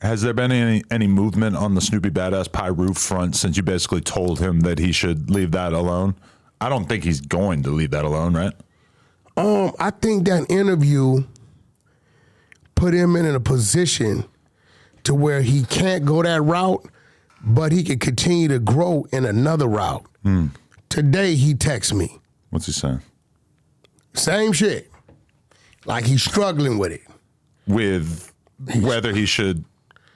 Has there been any movement on the Snoopy Badass Pie Roof front since you basically told him that he should leave that alone? I don't think he's going to leave that alone, right? I think that interview put him in a position to where he can't go that route, but he can continue to grow in another route. Today, he texts me. What's he saying? Same shit. Like he's struggling with it. With whether he should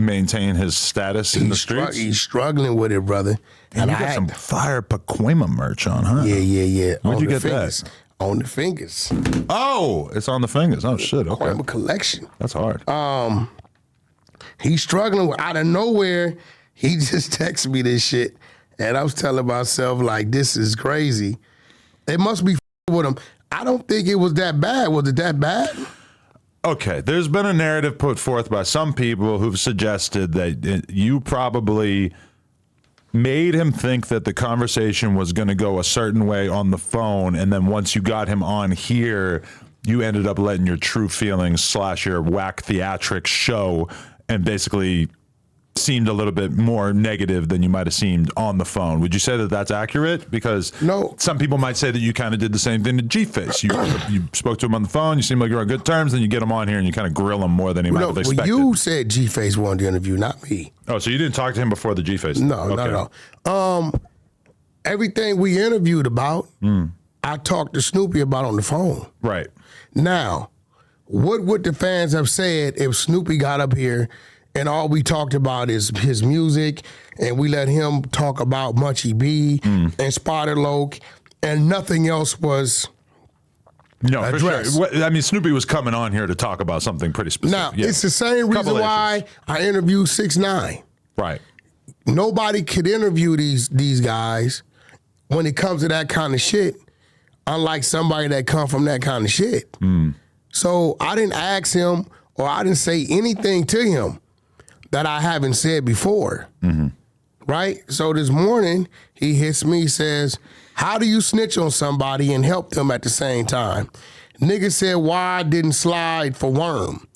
maintain his status in the streets? He's struggling with it, brother. And you got some fire Pacoima merch on, huh? Yeah. Where'd you get that? On the fingers. Oh, it's on the fingers. Oh, shit. Okay. Pacoima collection. That's hard. He's struggling with, out of nowhere, he just texted me this shit. And I was telling myself, like, this is crazy. It must be with him. I don't think it was that bad. Was it that bad? Okay, there's been a narrative put forth by some people who've suggested that you probably made him think that the conversation was going to go a certain way on the phone, and then once you got him on here, you ended up letting your true feelings / your Wack theatrics show, and basically seemed a little bit more negative than you might have seemed on the phone. Would you say that that's accurate? Because no, some people might say that you kind of did the same thing to G-Face. You spoke to him on the phone, you seem like you're on good terms, then you get him on here and you kind of grill him more than he might have expected. Well, you said G-Face wanted the interview, not me. Oh, so you didn't talk to him before the G-Face? No, okay. Not at all. Everything we interviewed about, I talked to Snoopy about on the phone. Right. Now, what would the fans have said if Snoopy got up here and all we talked about is his music, and we let him talk about Munchie B and Spotted Loke, and nothing else was addressed? For sure. I mean, Snoopy was coming on here to talk about something pretty specific. Now, it's the same reason why I interviewed 6ix9ine. Right. Nobody could interview these guys when it comes to that kind of shit, unlike somebody that come from that kind of shit. So I didn't ask him, or I didn't say anything to him that I haven't said before, right? So this morning, he hits me, says, how do you snitch on somebody and help them at the same time? Nigga said, why I didn't slide for Worm,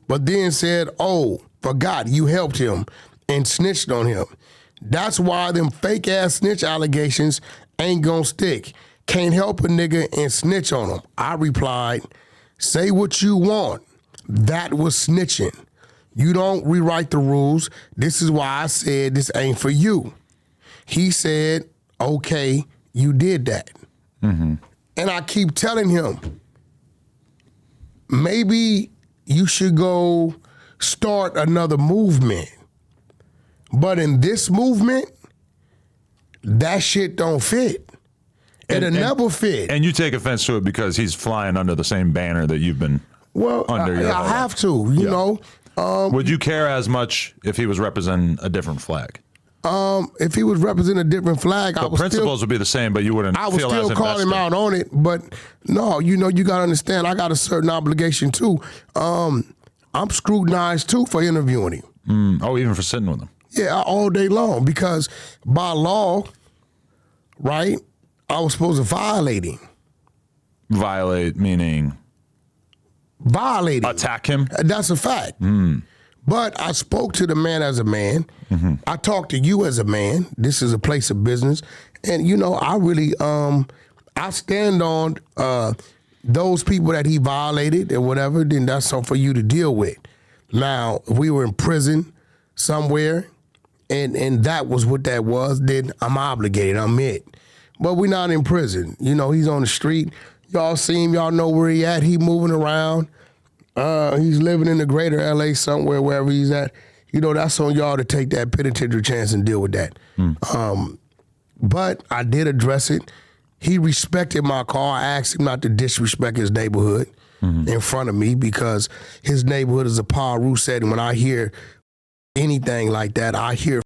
but then said, oh, forgot you helped him and snitched on him. That's why them fake-ass snitch allegations ain't gonna stick. Can't help a nigga and snitch on him. I replied, say what you want. That was snitching. You don't rewrite the rules. This is why I said this ain't for you. He said, okay, you did that. And I keep telling him, maybe you should go start another movement. But in this movement, that shit don't fit. It'll never fit. And you take offense to it because he's flying under the same banner that you've been under your I have to, you know. Would you care as much if he was representing a different flag? If he was representing a different flag, the principles would be the same, but you wouldn't feel as invested. I would still call him out on it, but no, you know, you got to understand, I got a certain obligation too. I'm scrutinized too for interviewing him. Oh, even for sitting with him? Yeah, all day long, because by law, right, I was supposed to violate him. Violate meaning? Violate him. Attack him? That's a fact. But I spoke to the man as a man. I talked to you as a man. This is a place of business. And, you know, I really, I stand on those people that he violated or whatever, then that's something for you to deal with. Now, if we were in prison somewhere and that was what that was, then I'm obligated, I'm it. But we're not in prison. You know, he's on the street. Y'all see him, y'all know where he at. He moving around. He's living in the greater LA somewhere, wherever he's at. You know, that's on y'all to take that penitentiary chance and deal with that. But I did address it. He respected my call. I asked him not to disrespect his neighborhood in front of me, because his neighborhood is a power root setting. When I hear anything like that, I hear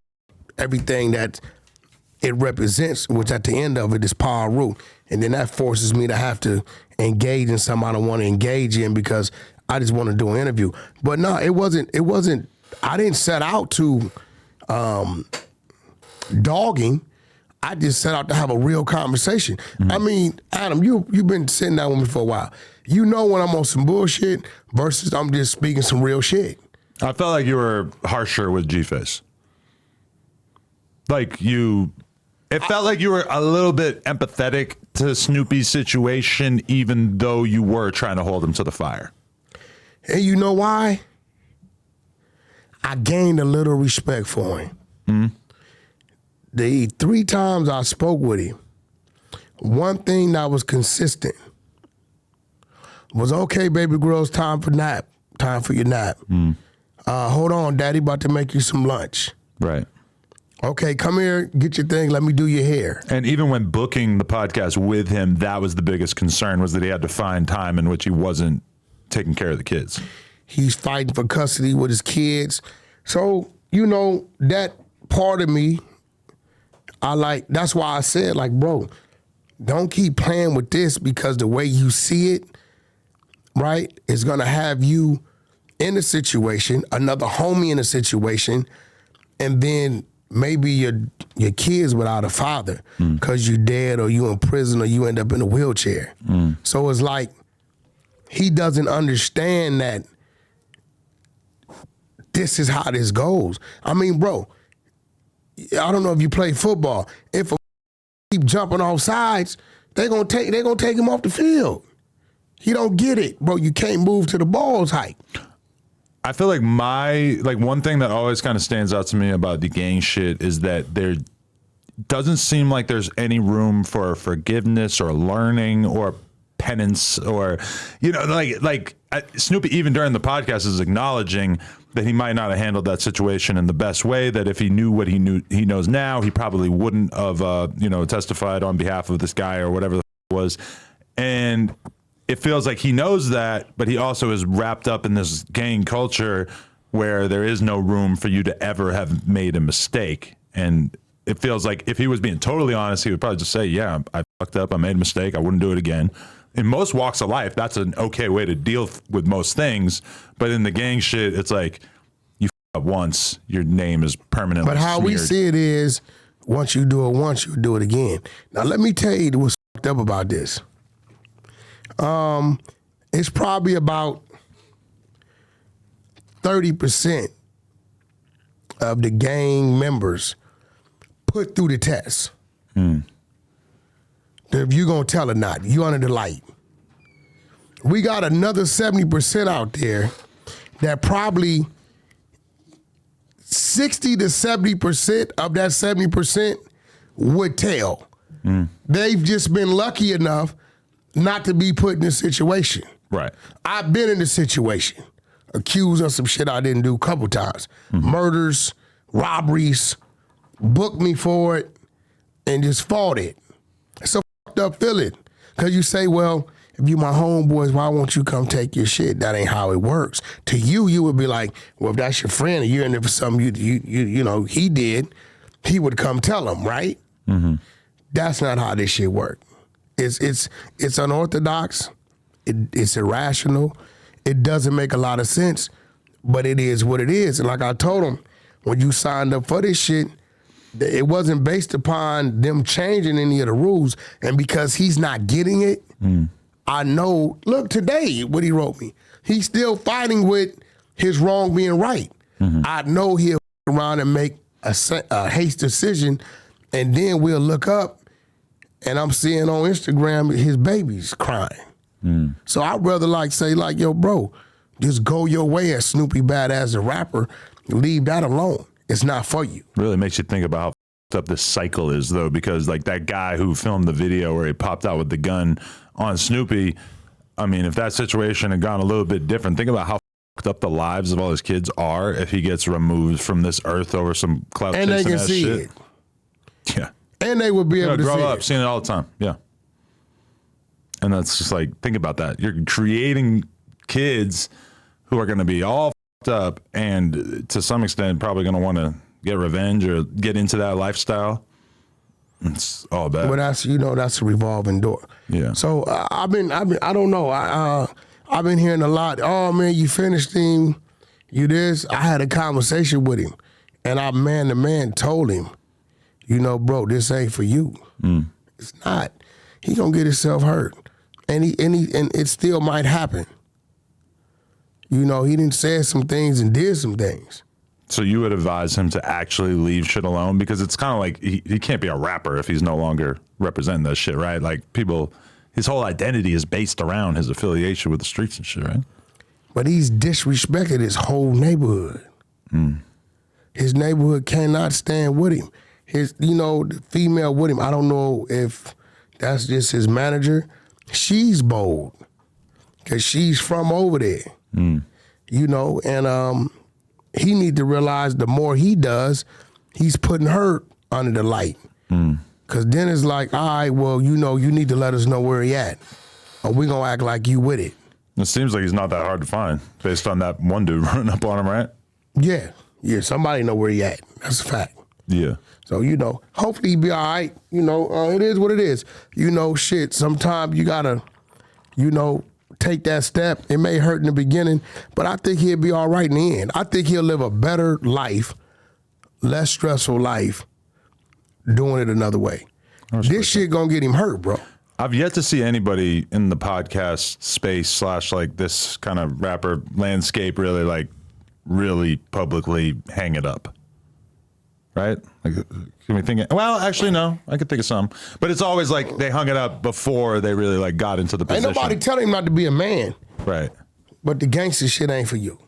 everything that it represents, which at the end of it is power root. And then that forces me to have to engage in something I don't want to engage in, because I just want to do an interview. But no, it wasn't, I didn't set out to dogging. I just set out to have a real conversation. I mean, Adam, you've been sitting down with me for a while. You know when I'm on some bullshit versus I'm just speaking some real shit. I felt like you were harsher with G-Face. It felt like you were a little bit empathetic to Snoopy's situation, even though you were trying to hold him to the fire. And you know why? I gained a little respect for him. Mm-hmm. The 3 times I spoke with him, one thing that was consistent was, okay, baby girl, it's time for nap. Time for your nap. Hold on, daddy, about to make you some lunch. Right. Okay, come here, get your thing, let me do your hair. And even when booking the podcast with him, that was the biggest concern, was that he had to find time in which he wasn't taking care of the kids. He's fighting for custody with his kids. So, that part of me, that's why I said, bro, don't keep playing with this, because the way you see it, right, is going to have you in a situation, another homie in a situation, and then maybe your kids without a father because you're dead or you in prison or you end up in a wheelchair. So it's like he doesn't understand that this is how this goes. I mean, bro, I don't know if you play football. If a keep jumping off sides, they're gonna take him off the field. He don't get it, bro. You can't move to the ball's height. I feel like one thing that always kind of stands out to me about the gang shit is that there doesn't seem like there's any room for forgiveness or learning or penance or, Snoopy, even during the podcast, is acknowledging that he might not have handled that situation in the best way, that if he knew what he knows now, he probably wouldn't have, testified on behalf of this guy or whatever the was. And it feels like he knows that, but he also is wrapped up in this gang culture where there is no room for you to ever have made a mistake. And it feels like if he was being totally honest, he would probably just say, yeah, I fucked up. I made a mistake. I wouldn't do it again. In most walks of life, that's an okay way to deal with most things. But in the gang shit, it's like you f up once, your name is permanently But how smeared. we see it is, once you do it once, you do it again. Now, let me tell you what's fucked up about this. It's probably about 30% of the gang members put through the test. If you're going to tell or not, you under the light. We got another 70% out there that probably 60 to 70% of that 70% would tell. They've just been lucky enough not to be put in this situation. Right. I've been in this situation, accused of some shit I didn't do a couple times. Murders, robberies, booked me for it, and just fought it. It's a fucked up feeling. Because you say, well, if you my homeboys, why won't you come take your shit? That ain't how it works. To you, you would be like, well, if that's your friend and you're in there for something he did, he would come tell him, right? That's not how this shit works. It's unorthodox. It's irrational. It doesn't make a lot of sense, but it is what it is. And like I told him, when you signed up for this shit, it wasn't based upon them changing any of the rules. And because he's not getting it, I know, look, today, what he wrote me, he's still fighting with his wrong being right. I know he'll around and make a hasty decision, and then we'll look up, and I'm seeing on Instagram his baby's crying. So I'd rather say, yo, bro, just go your way as Snoopy Badass the rapper. Leave that alone. It's not for you. Really makes you think about how fucked up this cycle is, though, because that guy who filmed the video where he popped out with the gun on Snoopy, I mean, if that situation had gone a little bit different, think about how fucked up the lives of all his kids are if he gets removed from this earth over some clout And they chasing can ass see shit. it. Yeah. And they would be able to grow see up it. seeing it all the time. Yeah. And that's just think about that. You're creating kids who are going to be all fucked up and to some extent probably going to want to get revenge or get into that lifestyle. It's all bad. But that's a revolving door. Yeah. So I don't know. I've been hearing a lot. Oh man, you finished him. You this. I had a conversation with him, and I man to man told him, bro, this ain't for you. It's not. He gonna get himself hurt, and it still might happen. You know, he didn't say some things and did some things. So you would advise him to actually leave shit alone, because it's kind of like he can't be a rapper if he's no longer representing that shit, right? Like people, his whole identity is based around his affiliation with the streets and shit, right? But he's disrespected his whole neighborhood. His neighborhood cannot stand with him. His, you know, the female with him, I don't know if that's just his manager. She's bold because she's from over there, you know, and he need to realize the more he does, he's putting her under the light. Because then it's like, all right, well, you know, you need to let us know where he at, or we going to act like you with it. It seems like he's not that hard to find based on that one dude running up on him, right? Yeah, somebody know where he at. That's a fact. Yeah. So, you know, hopefully he be all right. You know, it is what it is. You know, shit, sometimes you got to, you know, take that step. It may hurt in the beginning, but I think he'll be all right in the end. I think he'll live a better life, less stressful life, doing it another way. This shit gonna get him hurt, bro. I've yet to see anybody in the podcast space / like this kind of rapper landscape really publicly hang it up. Right? Like, can we think? Well, actually, no. I could think of some, but it's always like they hung it up before they really like got into the position. Ain't nobody telling him not to be a man. Right. But the gangster shit ain't for you.